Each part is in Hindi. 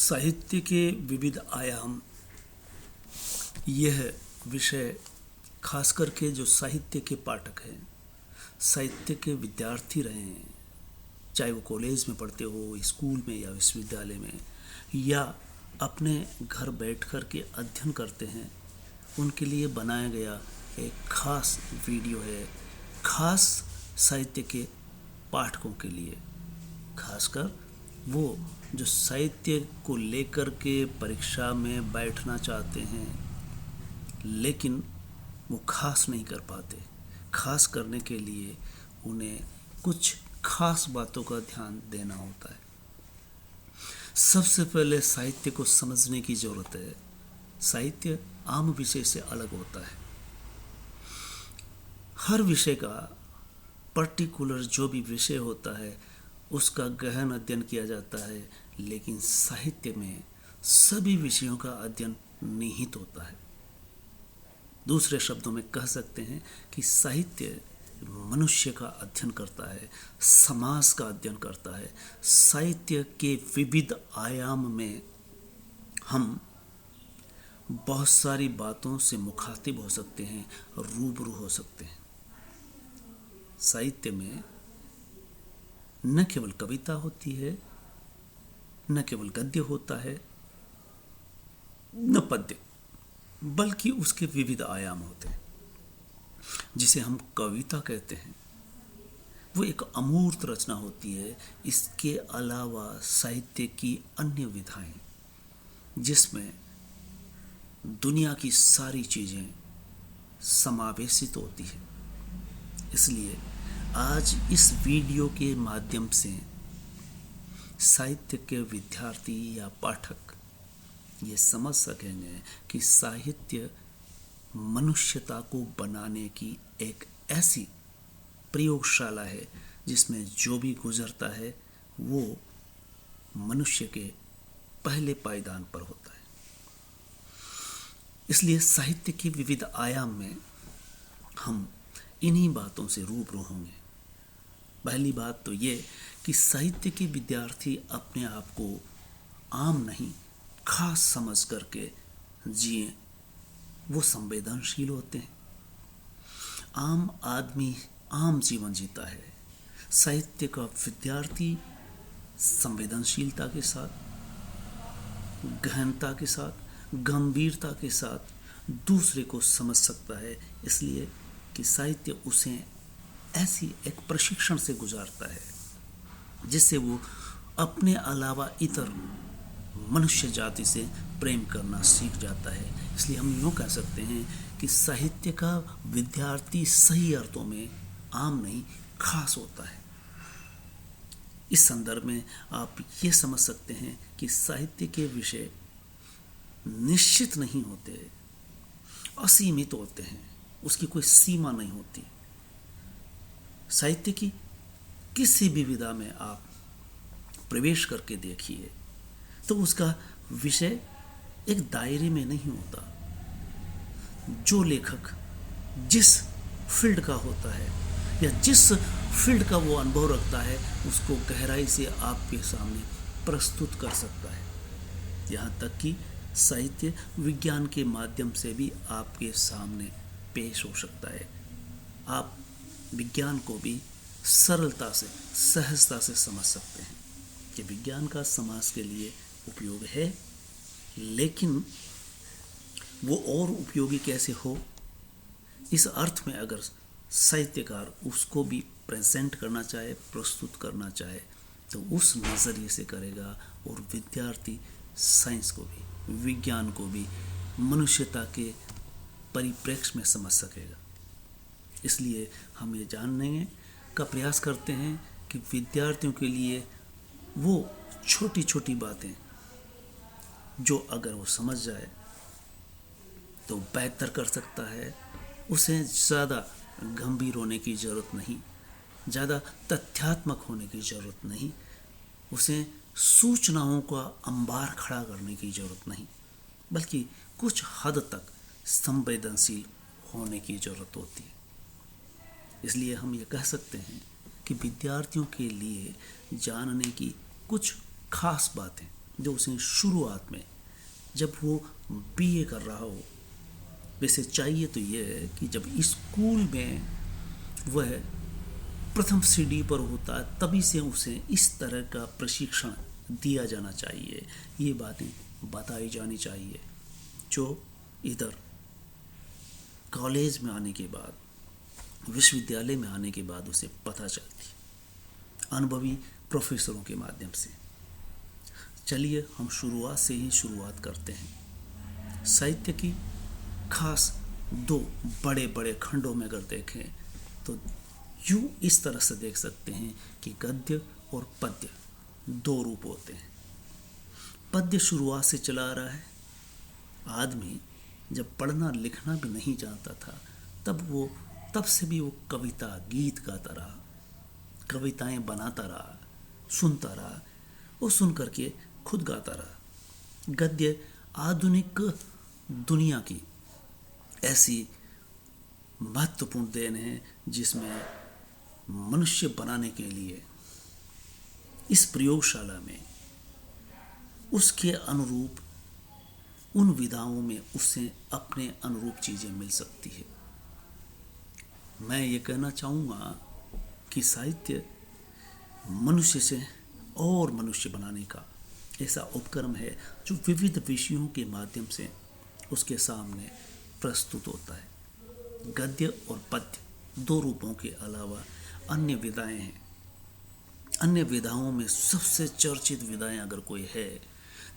साहित्य के विविध आयाम, यह विषय खास करके जो साहित्य के पाठक हैं, साहित्य के विद्यार्थी रहे हैं, चाहे वो कॉलेज में पढ़ते हो, स्कूल में या विश्वविद्यालय में, या अपने घर बैठ कर के अध्ययन करते हैं, उनके लिए बनाया गया एक खास वीडियो है, खास साहित्य के पाठकों के लिए। खासकर वो जो साहित्य को लेकर के परीक्षा में बैठना चाहते हैं लेकिन वो खास नहीं कर पाते। खास करने के लिए उन्हें कुछ खास बातों का ध्यान देना होता है। सबसे पहले साहित्य को समझने की जरूरत है। साहित्य आम विषय से अलग होता है। हर विषय का पर्टिकुलर जो भी विषय होता है उसका गहन अध्ययन किया जाता है, लेकिन साहित्य में सभी विषयों का अध्ययन निहित होता है। दूसरे शब्दों में कह सकते हैं कि साहित्य मनुष्य का अध्ययन करता है, समाज का अध्ययन करता है। साहित्य के विविध आयाम में हम बहुत सारी बातों से मुखातिब हो सकते हैं, रूबरू हो सकते हैं। साहित्य में न केवल कविता होती है, न केवल गद्य होता है, न पद्य, बल्कि उसके विविध आयाम होते हैं। जिसे हम कविता कहते हैं वो एक अमूर्त रचना होती है। इसके अलावा साहित्य की अन्य विधाएं जिसमें दुनिया की सारी चीजें समावेशित होती है। इसलिए आज इस वीडियो के माध्यम से साहित्य के विद्यार्थी या पाठक ये समझ सकेंगे कि साहित्य मनुष्यता को बनाने की एक ऐसी प्रयोगशाला है जिसमें जो भी गुजरता है वो मनुष्य के पहले पायदान पर होता है। इसलिए साहित्य के विविध आयाम में हम इन्हीं बातों से रूबरू होंगे। पहली बात तो ये कि साहित्य के विद्यार्थी अपने आप को आम नहीं खास समझ करके जिए। वो संवेदनशील होते हैं। आम आदमी आम जीवन जीता है। साहित्य का विद्यार्थी संवेदनशीलता के साथ, गहनता के साथ, गंभीरता के साथ दूसरे को समझ सकता है, इसलिए कि साहित्य उसे ऐसी एक प्रशिक्षण से गुजारता है जिससे वो अपने अलावा इतर मनुष्य जाति से प्रेम करना सीख जाता है। इसलिए हम यूँ कह सकते हैं कि साहित्य का विद्यार्थी सही अर्थों में आम नहीं खास होता है। इस संदर्भ में आप ये समझ सकते हैं कि साहित्य के विषय निश्चित नहीं होते, असीमित होते हैं, उसकी कोई सीमा नहीं होती। साहित्य की किसी भी विधा में आप प्रवेश करके देखिए तो उसका विषय एक दायरे में नहीं होता। जो लेखक जिस फील्ड का होता है या जिस फील्ड का वो अनुभव रखता है उसको गहराई से आपके सामने प्रस्तुत कर सकता है। यहाँ तक कि साहित्य विज्ञान के माध्यम से भी आपके सामने पेश हो सकता है। आप विज्ञान को भी सरलता से, सहजता से समझ सकते हैं कि विज्ञान का समाज के लिए उपयोग है, लेकिन वो और उपयोगी कैसे हो, इस अर्थ में अगर साहित्यकार उसको भी प्रेजेंट करना चाहे, प्रस्तुत करना चाहे, तो उस नज़रिए से करेगा और विद्यार्थी साइंस को भी, विज्ञान को भी मनुष्यता के परिप्रेक्ष्य में समझ सकेगा। इसलिए हम ये जानने का प्रयास करते हैं कि विद्यार्थियों के लिए वो छोटी छोटी बातें जो अगर वो समझ जाए तो बेहतर कर सकता है। उसे ज़्यादा गंभीर होने की ज़रूरत नहीं, ज़्यादा तथ्यात्मक होने की ज़रूरत नहीं, उसे सूचनाओं का अंबार खड़ा करने की ज़रूरत नहीं, बल्कि कुछ हद तक संवेदनशील होने की ज़रूरत होती है। इसलिए हम ये कह सकते हैं कि विद्यार्थियों के लिए जानने की कुछ खास बातें जो उसे शुरुआत में जब वो बीए कर रहा हो, वैसे चाहिए तो ये है कि जब स्कूल में वह प्रथम सीढ़ी पर होता है तभी से उसे इस तरह का प्रशिक्षण दिया जाना चाहिए, ये बातें बताई जानी चाहिए जो इधर कॉलेज में आने के बाद, विश्वविद्यालय में आने के बाद उसे पता चलती, अनुभवी प्रोफेसरों के माध्यम से। चलिए हम शुरुआत से ही शुरुआत करते हैं। साहित्य की खास दो बड़े बड़े खंडों में अगर देखें तो यूं इस तरह से देख सकते हैं कि गद्य और पद्य दो रूप होते हैं। पद्य शुरुआत से चला आ रहा है। आदमी जब पढ़ना लिखना भी नहीं जानता था तब से भी वो कविता गीत गाता रहा, कविताएं बनाता रहा, सुनता रहा और सुन करके खुद गाता रहा। गद्य आधुनिक दुनिया की ऐसी महत्वपूर्ण देन है जिसमें मनुष्य बनाने के लिए इस प्रयोगशाला में उसके अनुरूप उन विधाओं में उसे अपने अनुरूप चीज़ें मिल सकती है। मैं ये कहना चाहूँगा कि साहित्य मनुष्य से और मनुष्य बनाने का ऐसा उपक्रम है जो विविध विषयों के माध्यम से उसके सामने प्रस्तुत होता है। गद्य और पद्य दो रूपों के अलावा अन्य विधाएं हैं। अन्य विधाओं में सबसे चर्चित विधाएं अगर कोई है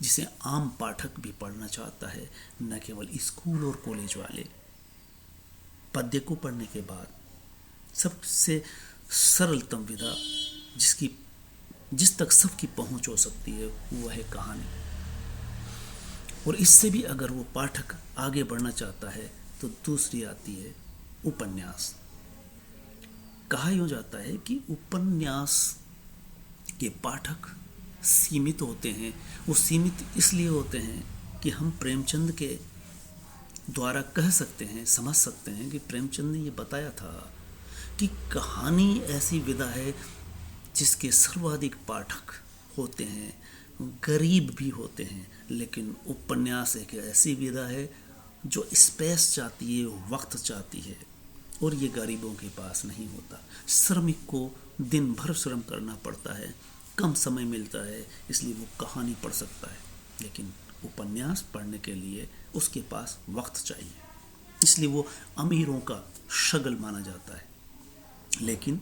जिसे आम पाठक भी पढ़ना चाहता है, न केवल स्कूल और कॉलेज वाले, पद्य को पढ़ने के बाद सबसे सरलतम विधा जिस तक सबकी पहुंच हो सकती है वह है कहानी। और इससे भी अगर वो पाठक आगे बढ़ना चाहता है तो दूसरी आती है उपन्यास। कहा यूं जाता है कि उपन्यास के पाठक सीमित होते हैं। वो सीमित इसलिए होते हैं कि हम प्रेमचंद के द्वारा कह सकते हैं, समझ सकते हैं कि प्रेमचंद ने ये बताया था कि कहानी ऐसी विधा है जिसके सर्वाधिक पाठक होते हैं, गरीब भी होते हैं। लेकिन उपन्यास एक ऐसी विधा है जो स्पेस चाहती है, वक्त चाहती है, और ये गरीबों के पास नहीं होता। श्रमिक को दिन भर श्रम करना पड़ता है, कम समय मिलता है, इसलिए वो कहानी पढ़ सकता है। लेकिन उपन्यास पढ़ने के लिए उसके पास वक्त चाहिए, इसलिए वो अमीरों का शगल माना जाता है। लेकिन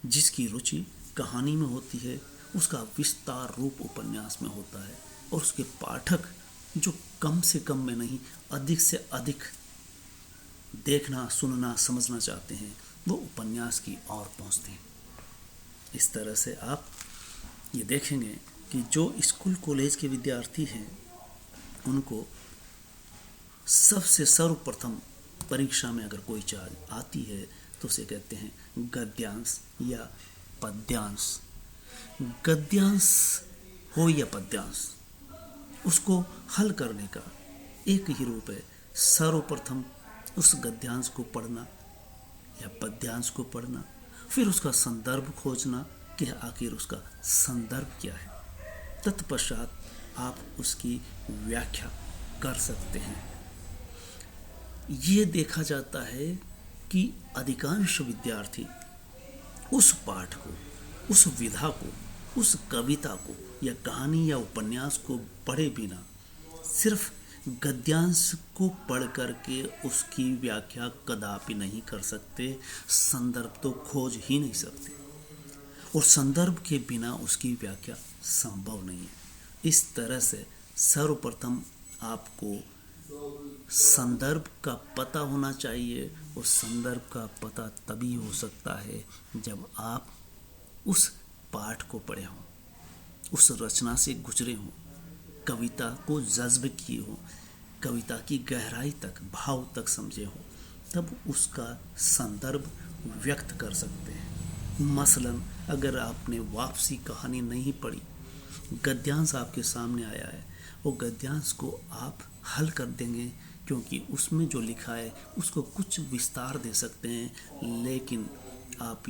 जिसकी रुचि कहानी में होती है उसका विस्तार रूप उपन्यास में होता है, और उसके पाठक जो कम से कम में नहीं अधिक से अधिक देखना, सुनना, समझना चाहते हैं वो उपन्यास की ओर पहुंचते हैं। इस तरह से आप ये देखेंगे कि जो स्कूल कॉलेज के विद्यार्थी हैं उनको सबसे सर्वप्रथम परीक्षा में अगर कोई चार्ज आती है तो उसे कहते हैं गद्यांश या पद्यांश। गद्यांश हो या पद्यांश, उसको हल करने का एक ही रूप है, सर्वप्रथम उस गद्यांश को पढ़ना या पद्यांश को पढ़ना, फिर उसका संदर्भ खोजना कि आखिर उसका संदर्भ क्या है। तत्पश्चात आप उसकी व्याख्या कर सकते हैं। ये देखा जाता है कि अधिकांश विद्यार्थी उस पाठ को, उस विधा को, उस कविता को या कहानी या उपन्यास को पढ़े बिना सिर्फ गद्यांश को पढ़ करके उसकी व्याख्या कदापि नहीं कर सकते, संदर्भ तो खोज ही नहीं सकते, और संदर्भ के बिना उसकी व्याख्या संभव नहीं है। इस तरह से सर्वप्रथम आपको संदर्भ का पता होना चाहिए, और संदर्भ का पता तभी हो सकता है जब आप उस पाठ को पढ़े हों, उस रचना से गुजरे हों, कविता को जज्ब किए हों, कविता की गहराई तक, भाव तक समझे हों, तब उसका संदर्भ व्यक्त कर सकते हैं। मसलन अगर आपने वापसी कहानी नहीं पढ़ी, गद्यांश आपके सामने आया है, वो गद्यांश को आप हल कर देंगे क्योंकि उसमें जो लिखा है उसको कुछ विस्तार दे सकते हैं, लेकिन आप